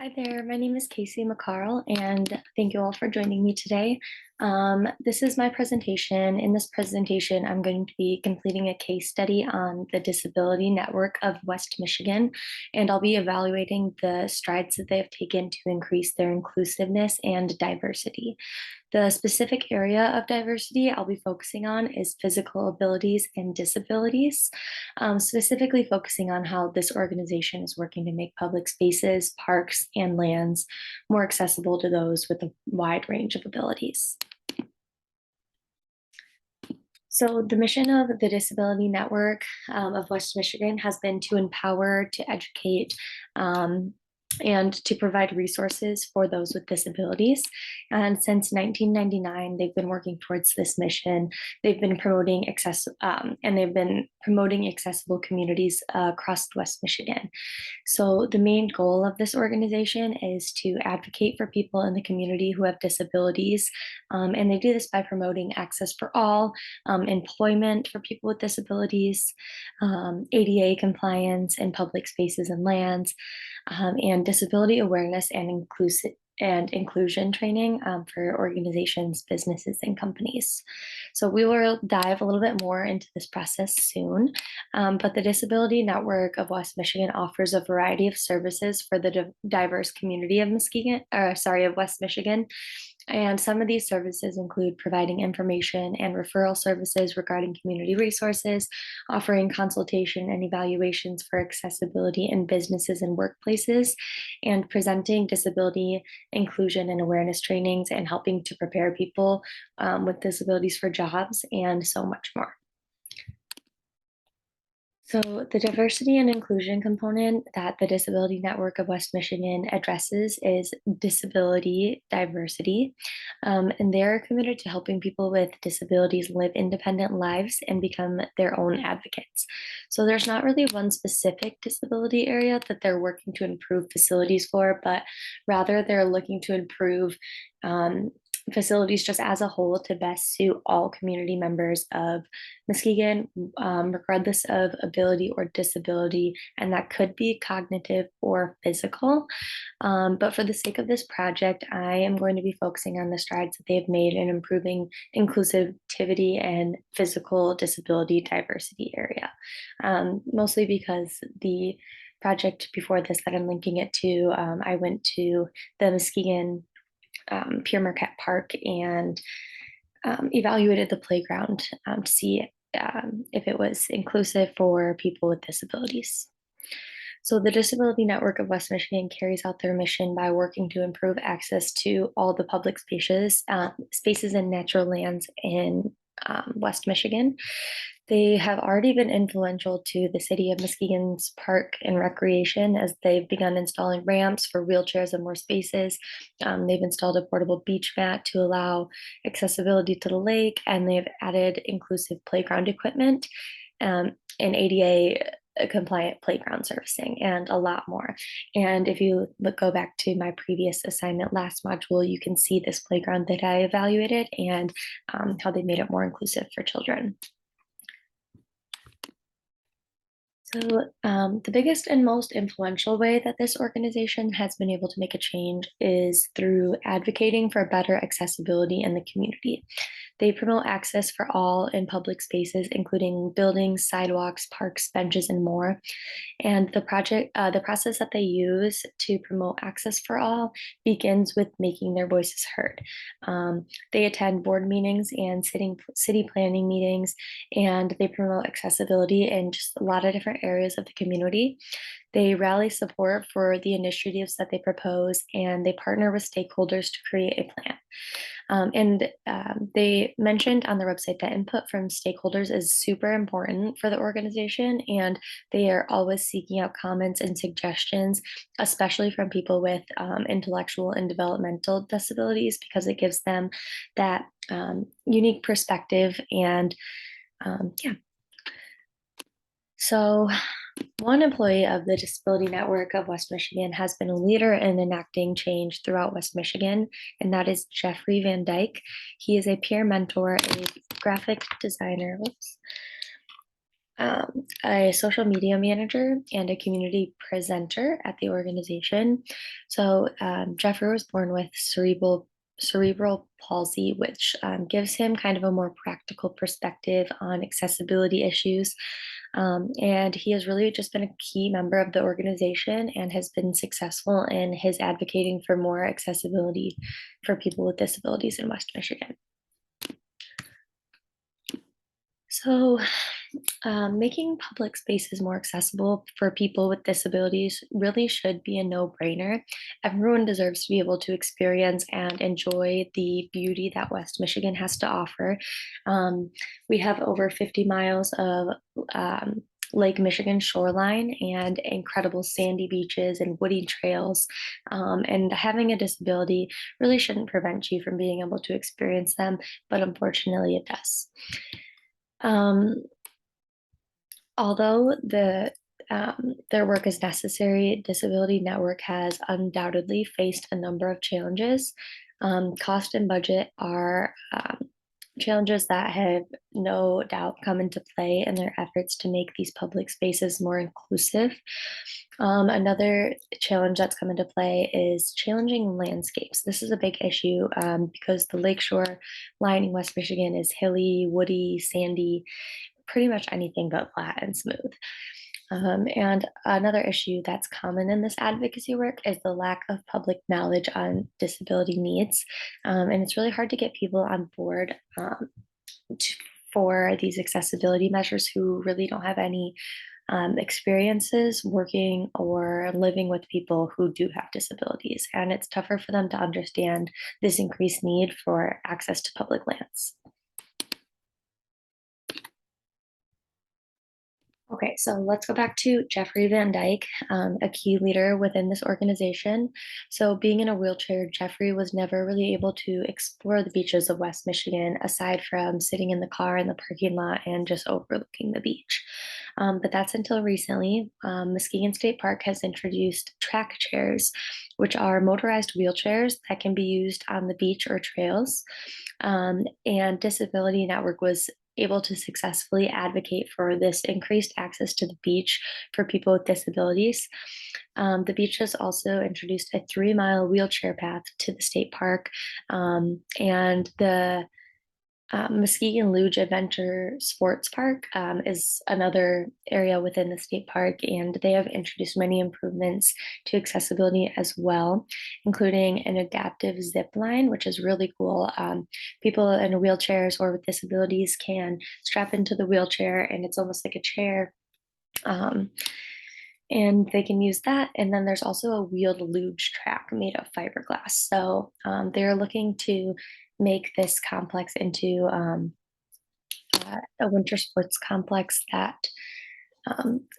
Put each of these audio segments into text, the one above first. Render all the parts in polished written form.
Hi there, my name is Casey McCarl, and thank you all for joining me today. This is my presentation. In this presentation, I'm going to be completing a case study on the Disability Network of West Michigan, and I'll be evaluating the strides that they have taken to increase their inclusiveness and diversity. The specific area of diversity I'll be focusing on is physical abilities and disabilities, specifically focusing on how this organization is working to make public spaces, parks, and lands more accessible to those with a wide range of abilities. So the mission of the Disability Network of West Michigan has been to empower, to educate, and to provide resources for those with disabilities. And since 1999, they've been working towards this mission. They've been promoting accessible communities across West Michigan. So the main goal of this organization is to advocate for people in the community who have disabilities, and they do this by promoting access for all, employment for people with disabilities, ADA compliance in public spaces and lands, and disability awareness and inclusion training for organizations, businesses, and companies. So we will dive a little bit more into this process soon, but the Disability Network of West Michigan offers a variety of services for the diverse community of West Michigan. And some of these services include providing information and referral services regarding community resources, offering consultation and evaluations for accessibility in businesses and workplaces, and presenting disability inclusion and awareness trainings and helping to prepare people with disabilities for jobs and so much more. So the diversity and inclusion component that the Disability Network of West Michigan addresses is disability diversity. And they're committed to helping people with disabilities live independent lives and become their own advocates. So there's not really one specific disability area that they're working to improve facilities for, but rather they're looking to improve facilities just as a whole to best suit all community members of Muskegon, regardless of ability or disability, and that could be cognitive or physical. But for the sake of this project, I am going to be focusing on the strides that they've made in improving inclusivity and physical disability diversity area, mostly because the project before this that I'm linking it to, I went to the Muskegon Pere Marquette Park and evaluated the playground to see if it was inclusive for people with disabilities. So the Disability Network of West Michigan carries out their mission by working to improve access to all the public spaces and natural lands in West Michigan. They have already been influential to the city of Muskegon's park and recreation as they've begun installing ramps for wheelchairs and more spaces. They've installed a portable beach mat to allow accessibility to the lake, and they've added inclusive playground equipment and ADA compliant playground servicing and a lot more. And if you go back to my previous assignment last module, you can see this playground that I evaluated and how they made it more inclusive for children. So the biggest and most influential way that this organization has been able to make a change is through advocating for better accessibility in the community. They promote access for all in public spaces, including buildings, sidewalks, parks, benches, and more. And the process that they use to promote access for all begins with making their voices heard. They attend board meetings and city planning meetings, and they promote accessibility in just a lot of different areas of the community. They rally support for the initiatives that they propose, and they partner with stakeholders to create a plan. They mentioned on their website that input from stakeholders is super important for the organization, and they are always seeking out comments and suggestions, especially from people with intellectual and developmental disabilities, because it gives them that unique perspective. And yeah. So one employee of the Disability Network of West Michigan has been a leader in enacting change throughout West Michigan, and that is Jeffrey Van Dyke. He is a peer mentor, a graphic designer, a social media manager and a community presenter at the organization. So Jeffrey was born with cerebral palsy, which gives him kind of a more practical perspective on accessibility issues. And he has really just been a key member of the organization and has been successful in his advocating for more accessibility for people with disabilities in West Michigan. So, making public spaces more accessible for people with disabilities really should be a no-brainer. Everyone deserves to be able to experience and enjoy the beauty that West Michigan has to offer. Um, we have over 50 miles of Lake Michigan shoreline and incredible sandy beaches and woody trails. And having a disability really shouldn't prevent you from being able to experience them, but unfortunately it does. Um, Although their work is necessary, Disability Network has undoubtedly faced a number of challenges. Cost and budget are challenges that have no doubt come into play in their efforts to make these public spaces more inclusive. Another challenge that's come into play is challenging landscapes. This is a big issue because the lakeshore lining West Michigan is hilly, woody, sandy, pretty much anything but flat and smooth. And another issue that's common in this advocacy work is the lack of public knowledge on disability needs. And it's really hard to get people on board to, for these accessibility measures who really don't have any experiences working or living with people who do have disabilities. And it's tougher for them to understand this increased need for access to public lands. Okay, so let's go back to Jeffrey Van Dyke, a key leader within this organization. So, being in a wheelchair, Jeffrey was never really able to explore the beaches of West Michigan aside from sitting in the car in the parking lot and just overlooking the beach. But that's until recently. Muskegon State Park has introduced track chairs, which are motorized wheelchairs that can be used on the beach or trails. And Disability Network was able to successfully advocate for this increased access to the beach for people with disabilities. The beach has also introduced a 3-mile wheelchair path to the state park, and the Muskegon Luge Adventure Sports Park is another area within the state park, and they have introduced many improvements to accessibility as well, including an adaptive zip line, which is really cool. People in wheelchairs or with disabilities can strap into the wheelchair, and it's almost like a chair. Um, and they can use that. And then there's also a wheeled luge track made of fiberglass. So they're looking to make this complex into a winter sports complex that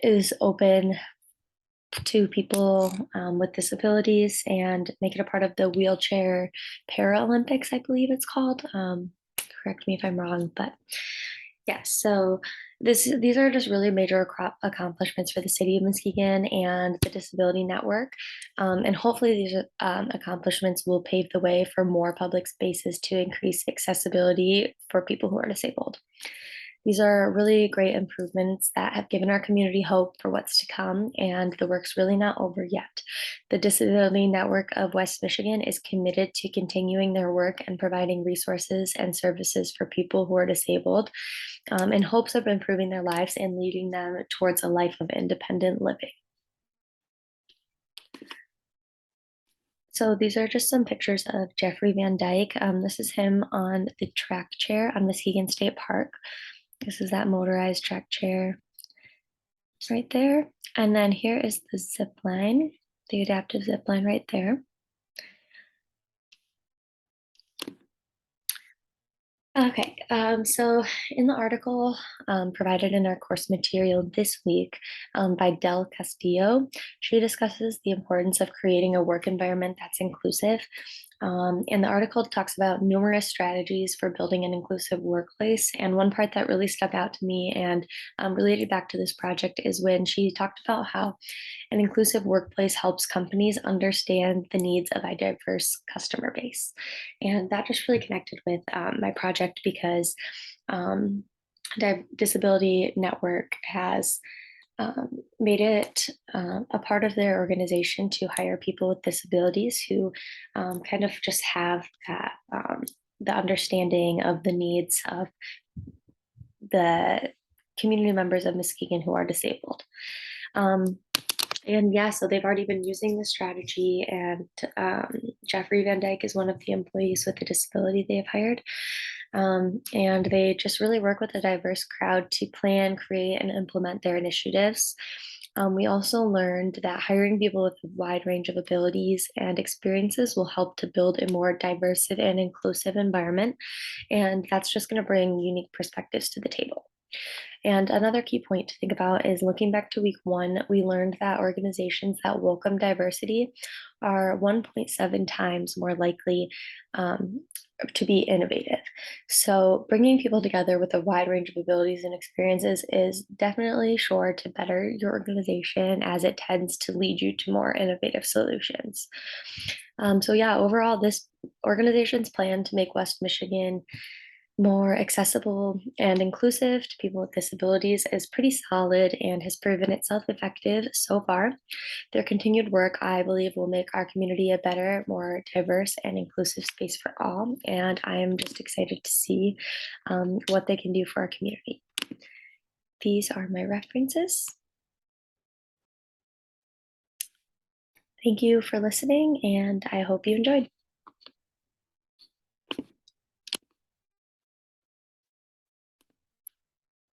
is open to people with disabilities and make it a part of the wheelchair Paralympics, I believe it's called. Correct me if I'm wrong, but yes, so these are just really major accomplishments for the city of Muskegon and the Disability Network. And hopefully these accomplishments will pave the way for more public spaces to increase accessibility for people who are disabled. These are really great improvements that have given our community hope for what's to come, and the work's really not over yet. The Disability Network of West Michigan is committed to continuing their work and providing resources and services for people who are disabled in hopes of improving their lives and leading them towards a life of independent living. So these are just some pictures of Jeffrey Van Dyke. This is him on the track chair on Muskegon State Park. This is that motorized track chair right there. And then here is the zip line, the adaptive zip line right there. Okay, so in the article provided in our course material this week by Del Castillo, she discusses the importance of creating a work environment that's inclusive. And the article talks about numerous strategies for building an inclusive workplace. And one part that really stuck out to me and related back to this project is when she talked about how an inclusive workplace helps companies understand the needs of a diverse customer base. And that just really connected with my project because um, Disability Network has made it a part of their organization to hire people with disabilities who kind of just have that the understanding of the needs of the community members of Muskegon who are disabled. Um, and yeah, so they've already been using this strategy, and Jeffrey Van Dyke is one of the employees with a disability they've hired. And they just really work with a diverse crowd to plan, create, and implement their initiatives. We also learned that hiring people with a wide range of abilities and experiences will help to build a more diverse and inclusive environment. And that's just going to bring unique perspectives to the table. And another key point to think about is looking back to week one, we learned that organizations that welcome diversity are 1.7 times more likely um, to be innovative. So, bringing people together with a wide range of abilities and experiences is definitely sure to better your organization as it tends to lead you to more innovative solutions. So, yeah, overall, this organization's plan to make West Michigan more accessible and inclusive to people with disabilities is pretty solid and has proven itself effective so far. Their continued work, I believe, will make our community a better, more diverse, and inclusive space for all. And I am just excited to see what they can do for our community. These are my references. Thank you for listening, and I hope you enjoyed.